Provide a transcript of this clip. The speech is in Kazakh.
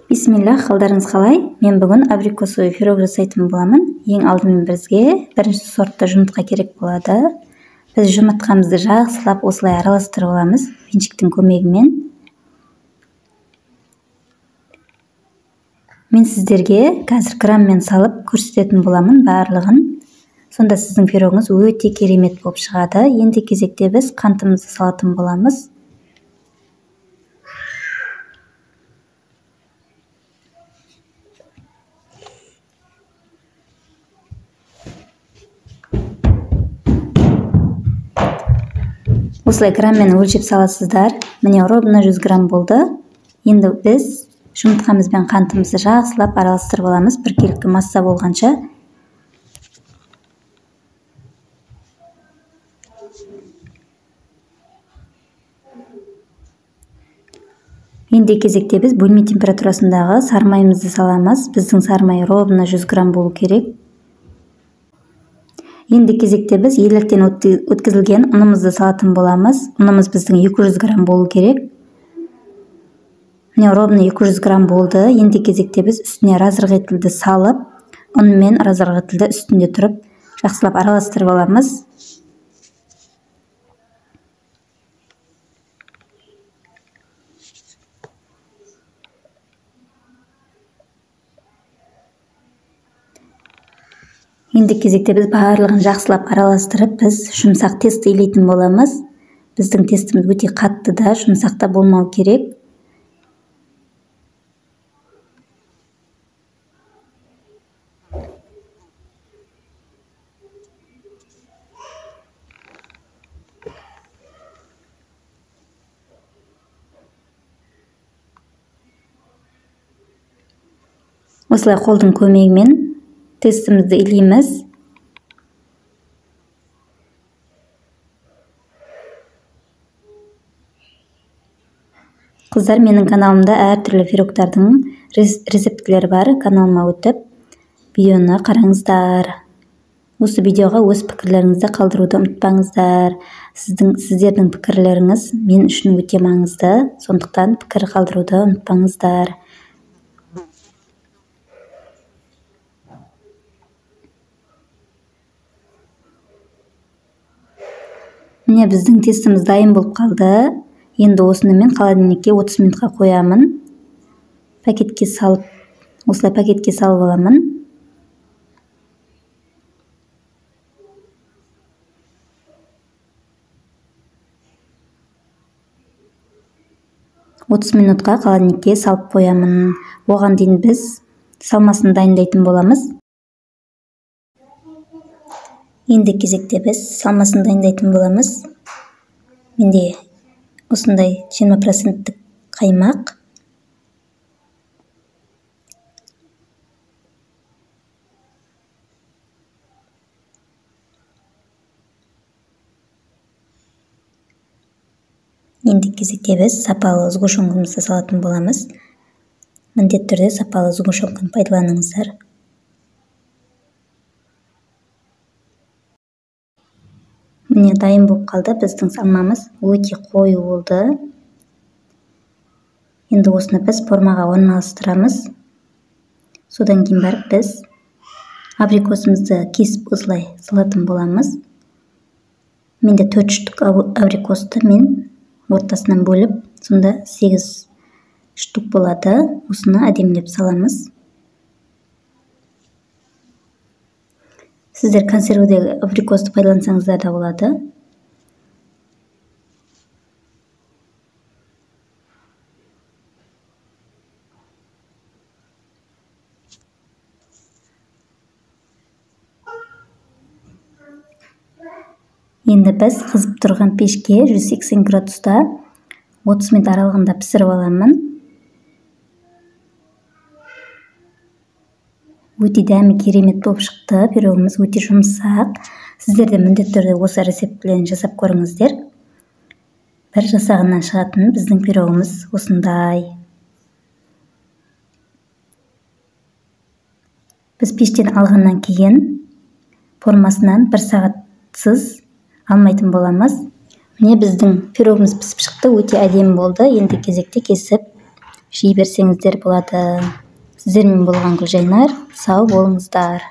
Бисмиллах, қалдарыңыз қалай? Мен бүгін абрикосовый пирог жасайтын боламын. Ең алдымен бізге бірінші сортты жұмыртқа керек болады. Біз жұмыртқамызды жақсылап осылай араластырып аламыз венчиктің көмегімен. Мен сіздерге қазір граммен салып көрсететін боламын барлығын. Сонда сіздің пирогыңыз өте керемет болып шығады. Енді кезекте біз қантымызды салатын боламыз. Осылай граммен өлшеп саласыздар. Міне ровно 100 грамм болды. Енді біз жұмыртқамызбен қантымызды жақсылап араластырып аламыз біркелкі масса болғанша. Енді кезекте біз бөлме температурасындағы сары майымызды саламыз. Біздің сары май ровно 100 грамм болу керек. Енді кезекте біз електен өткізілген ұнымызды салатын боламыз. Ұнымыз біздің 200 грамм болу керек. Міне ровно 200 грамм болды. Енді кезекте біз үстіне разырғытылды салып, ұн мен разырғытылды үстінде тұрып, жақсылап араластырып аламыз. Енді кезекте біз барлығын жақсылап араластырып, біз жұмсақ тест илейтін боламыз. Біздің тестіміз өте қатты да, жұмсақ та болмау керек. Осылай қолдың көмегімен тестімізді илейміз. Қыздар, менің каналымда әртүрлі пирогтардың рецептілері бар. Каналыма өтіп, видеоны қараңыздар. Осы видеоға өз пікірлеріңізді қалдыруды ұмытпаңыздар. Сіздердің пікірлеріңіз мен үшін өте маңызды. Сондықтан пікір қалдыруды ұмытпаңыздар. Міне біздің тестіміз дайын болып қалды. Енді осыны мен холодильникке 30 минутқа қоямын. Пакетке салып, осылай пакетке салып аламын. Отыз минутқа холодильникке салып қоямын. Оған дейін біз салмасын дайындайтын боламыз. Енді кезекте біз салмасын дайындайтын боламыз. Менде осындай 20% қаймақ. Енді кезекте біз сапалы сгущенкамызды салатын боламыз. Міндетті түрде сапалы сгущенканы пайдаланыңыздар. Міне дайын болып қалды. Біздің салмамыз өте қою болды. Енді осыны біз формаға орналастырамыз. Содан кейін барып біз абрикосымызды кесіп осылай салатын боламыз. Менде 4 штук абрикосты мен ортасынан бөліп, сонда 8 штук болады. Осыны әдемілеп саламыз. Сіздер консервідегі абрикосты пайдалансаңыздар да болады. Енді біз қызып тұрған пешке 180 градуста 30 минут аралығында пісіріп аламын. Өте дәмі керемет болып шықты. Пирогымыз өте жұмсақ. Сіздер де міндетті түрде осы рецептілерін жасап көріңіздер. Бір жасағынан шығатын біздің пирогымыз осындай. Біз пештен алғаннан кейін формасынан 1 сағатсыз алмайтын боламыз. Міне біздің пирогымыз пісіп шықты, өте әдемі болды. Енді кезекте кесіп жей берсеңіздер болады. Сіздермен болған Гүлжайнар, сау болыңыздар.